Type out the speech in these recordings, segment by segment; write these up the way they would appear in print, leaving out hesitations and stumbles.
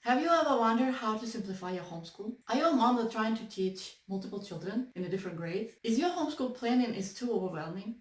Have you ever wondered how to simplify your homeschool? Are you a mom that's trying to teach multiple children in a different grades? Is your homeschool planning too overwhelming?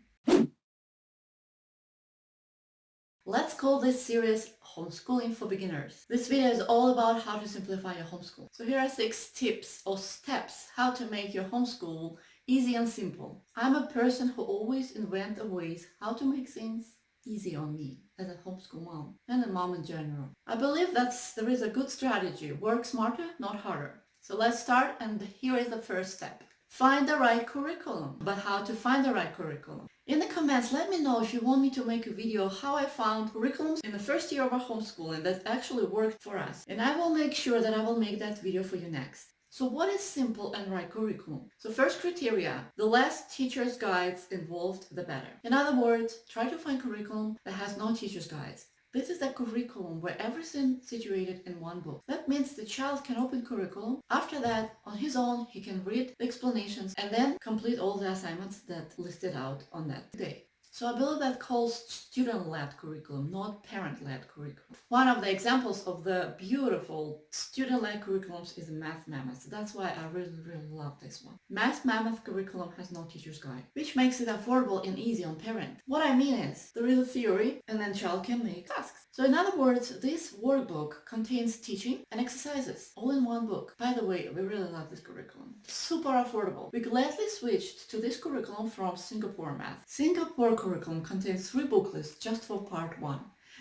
Let's call this series Homeschooling for Beginners. This video is all about how to simplify your homeschool. So here are 6 tips or steps how to make your homeschool easy and simple. I'm a person who always invents ways how to make things easy on me as a homeschool mom and a mom in general. I believe there is a good strategy. Work smarter, not harder. So let's start, and here is the first step. Find the right curriculum. But how to find the right curriculum? In the comments, let me know if you want me to make a video how I found curriculums in the first year of our homeschooling that actually worked for us. And I will make sure that I will make that video for you next. So what is simple and right curriculum? So first criteria, the less teacher's guides involved, the better. In other words, try to find curriculum that has no teacher's guides. This is the curriculum where everything is situated in one book. That means the child can open curriculum. After that, on his own, he can read the explanations and then complete all the assignments that listed out on that day. So I believe that calls student-led curriculum, not parent-led curriculum. One of the examples of the beautiful student-led curriculums is Math Mammoth. That's why I really love this one. Math Mammoth curriculum has no teacher's guide, which makes it affordable and easy on parent. What I mean is, there is a theory and then child can make tasks. So in other words, this workbook contains teaching and exercises, all in one book. By the way, we really love this curriculum. Super affordable. We gladly switched to this curriculum from Singapore Math. Singapore curriculum contains 3 booklets just for part 1,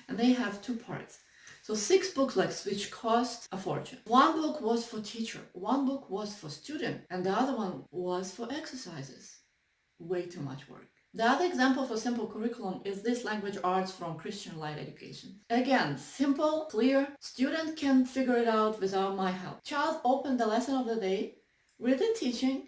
and they have 2 parts. So 6 booklets which cost a fortune. 1 book was for teacher, 1 book was for student, and the other one was for exercises. Way too much work. The other example for simple curriculum is this language arts from Christian Light Education. Again, simple, clear, student can figure it out without my help. Child opened the lesson of the day, read the teaching,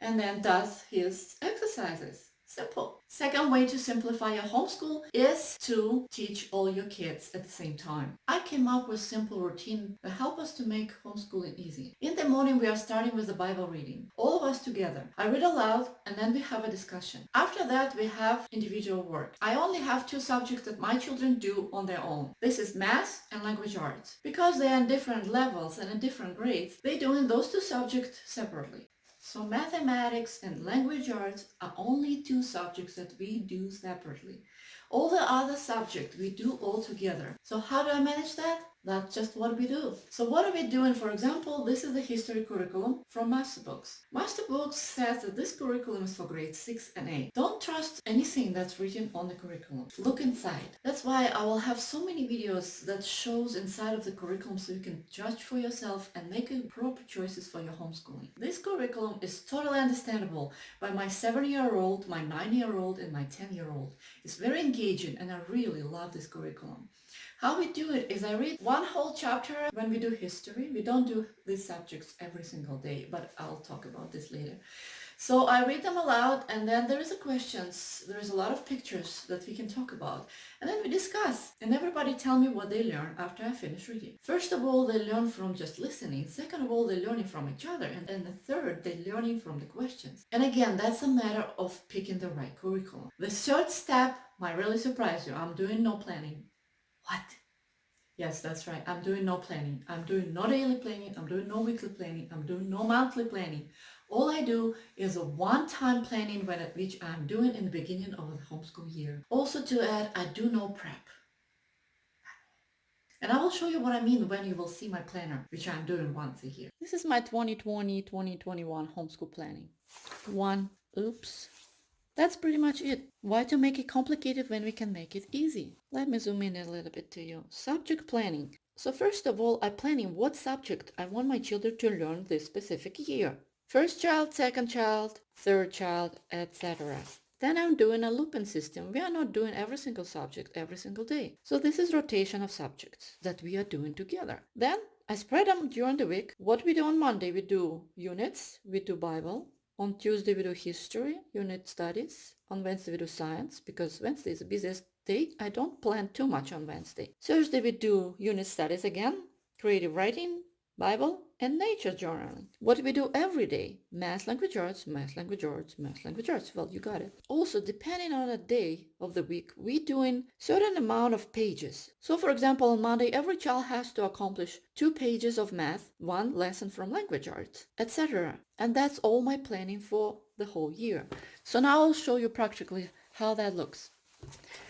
and then does his exercises. Simple. Second way to simplify your homeschool is to teach all your kids at the same time. I came up with simple routine that help us to make homeschooling easy. In the morning, we are starting with the Bible reading. All of us together. I read aloud and then we have a discussion. After that, we have individual work. I only have 2 subjects that my children do on their own. This is math and language arts. Because they are in different levels and in different grades, they do in those 2 subjects separately. So mathematics and language arts are only 2 subjects that we do separately. All the other subjects we do all together. So how do I manage that? That's just what we do. So what are we doing? For example, this is the history curriculum from Master Books. Master Books says that this curriculum is for grades 6 and 8. Don't trust anything that's written on the curriculum. Look inside. That's why I will have so many videos that shows inside of the curriculum so you can judge for yourself and make proper choices for your homeschooling. This curriculum is totally understandable by my 7-year-old, my 9-year-old, and my 10-year-old. It's very engaging and I really love this curriculum. How we do it is I read 1 whole chapter when we do history. We don't do these subjects every single day, but I'll talk about this later. So I read them aloud and then there is a questions. There is a lot of pictures that we can talk about. And then we discuss and everybody tell me what they learn after I finish reading. First of all, they learn from just listening. Second of all, they're learning from each other. And then the third, they're learning from the questions. And again, that's a matter of picking the right curriculum. The third step might really surprise you. I'm doing no planning. What? Yes, that's right. I'm doing no planning. I'm doing no daily planning. I'm doing no weekly planning. I'm doing no monthly planning. All I do is a one-time planning which I'm doing in the beginning of the homeschool year. Also to add, I do no prep. And I will show you what I mean when you will see my planner, which I'm doing once a year. This is my 2020-2021 homeschool planning. Oops. That's pretty much it. Why to make it complicated when we can make it easy? Let me zoom in a little bit to you. Subject planning. So first of all, I'm planning what subject I want my children to learn this specific year. First child, second child, third child, etc. Then I'm doing a looping system. We are not doing every single subject every single day. So this is rotation of subjects that we are doing together. Then I spread them during the week. What we do on Monday, we do units, we do Bible. On Tuesday we do history, unit studies. On Wednesday we do science, because Wednesday is the busiest day. I don't plan too much on Wednesday. Thursday we do unit studies again, creative writing, Bible, and nature journaling. What we do every day, math, language arts, math, language arts, math, language arts. Well, you got it. Also, depending on the day of the week, we doing certain amount of pages. So for example, on Monday, every child has to accomplish 2 pages of math, 1 lesson from language arts, etc. And that's all my planning for the whole year. So now I'll show you practically how that looks.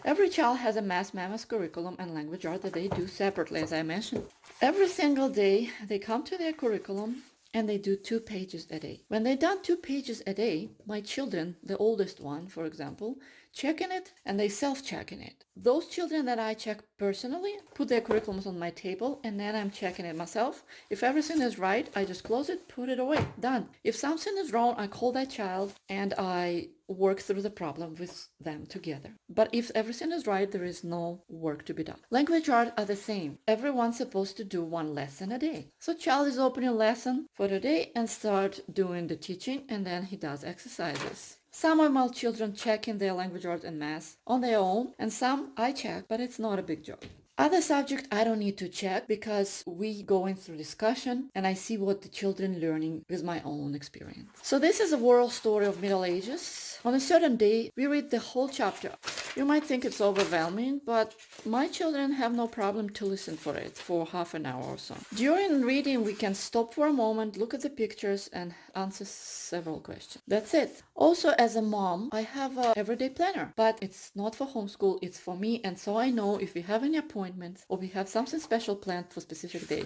Every child has a math curriculum and language art that they do separately, as I mentioned. Every single day, they come to their curriculum and they do 2 pages a day. When they've done 2 pages a day, my children, the oldest one, for example, checking it and they self-checking it. Those children that I check personally put their curriculums on my table and then I'm checking it myself. If everything is right, I just close it, put it away, done. If something is wrong, I call that child and I work through the problem with them together. But if everything is right, there is no work to be done. Language arts are the same. Everyone's supposed to do 1 lesson a day. So child is opening a lesson for the day and start doing the teaching and then he does exercises. Some of my children check in their language arts and math on their own and some I check, but it's not a big job. Other subjects I don't need to check because we going through discussion and I see what the children learning with my own experience. So this is a world story of Middle Ages. On a certain day, we read the whole chapter. You might think it's overwhelming, but my children have no problem to listen for it for half an hour or so. During reading, we can stop for a moment, look at the pictures and answer several questions. That's it. Also, as a mom, I have an everyday planner, but it's not for homeschool, it's for me. And so I know if we have any appointments or we have something special planned for a specific day.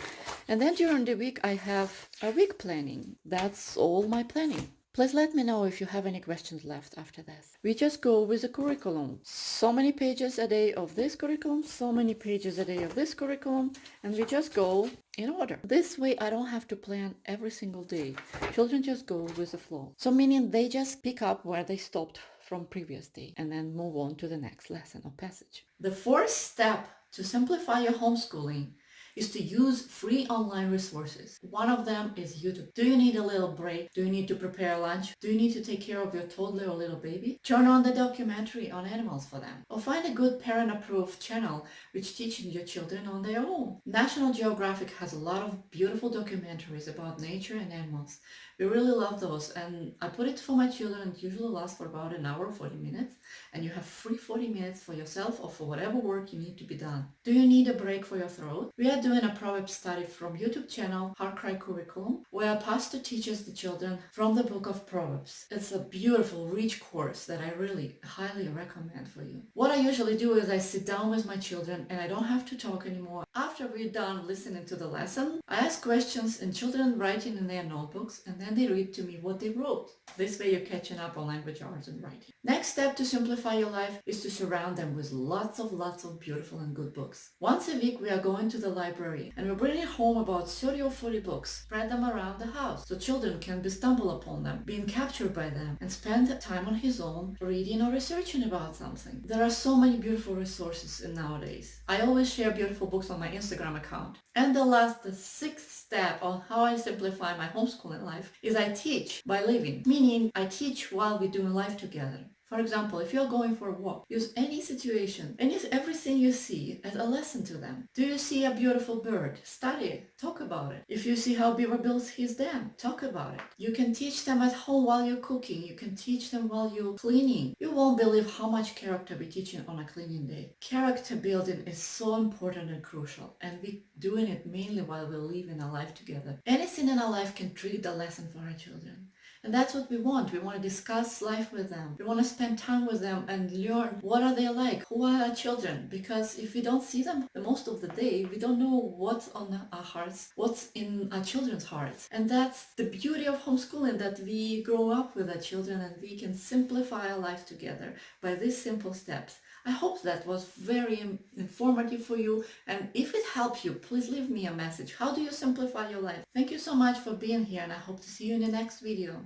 And then during the week, I have a week planning. That's all my planning. Please let me know if you have any questions left after this. We just go with the curriculum. So many pages a day of this curriculum, so many pages a day of this curriculum, and we just go in order. This way I don't have to plan every single day. Children just go with the flow. So meaning they just pick up where they stopped from previous day and then move on to the next lesson or passage. The 4th step to simplify your homeschooling is to use free online resources. One of them is YouTube. Do you need a little break? Do you need to prepare lunch? Do you need to take care of your toddler or little baby? Turn on the documentary on animals for them. Or find a good parent-approved channel which teaches your children on their own. National Geographic has a lot of beautiful documentaries about nature and animals. We really love those and I put it for my children. It usually lasts for about an hour, 40 minutes. And you have free 40 minutes for yourself or for whatever work you need to be done. Do you need a break for your throat? We are doing a Proverbs study from YouTube channel Heart Cry Curriculum, where a pastor teaches the children from the book of Proverbs. It's a beautiful, rich course that I really highly recommend for you. What I usually do is I sit down with my children and I don't have to talk anymore. After we're done listening to the lesson, I ask questions and children writing in their notebooks and then they read to me what they wrote. This way you're catching up on language arts and writing. Next step to simplify your life is to surround them with lots of beautiful and good books. Once a week we are going to the library and we're bringing home about 30 or 40 books, spread them around the house so children can stumble upon them, being captured by them and spend time on his own reading or researching about something. There are so many beautiful resources nowadays. I always share beautiful books on my Instagram account. And the 6th step on how I simplify my homeschooling life is I teach by living, meaning I teach while we're doing life together. For example, if you're going for a walk, use any situation, everything you see as a lesson to them. Do you see a beautiful bird? Study it. Talk about it. If you see how beaver builds his dam, talk about it. You can teach them at home while you're cooking. You can teach them while you're cleaning. You won't believe how much character we're teaching on a cleaning day. Character building is so important and crucial, and we're doing it mainly while we're living a life together. Anything in our life can trigger a lesson for our children. And that's what we want. We want to discuss life with them. We want to spend time with them and learn what are they like, who are our children. Because if we don't see them the most of the day, we don't know what's on our hearts, what's in our children's hearts. And that's the beauty of homeschooling, that we grow up with our children and we can simplify our life together by these simple steps. I hope that was very informative for you, and if it helped you, please leave me a message. How do you simplify your life? Thank you so much for being here, and I hope to see you in the next video.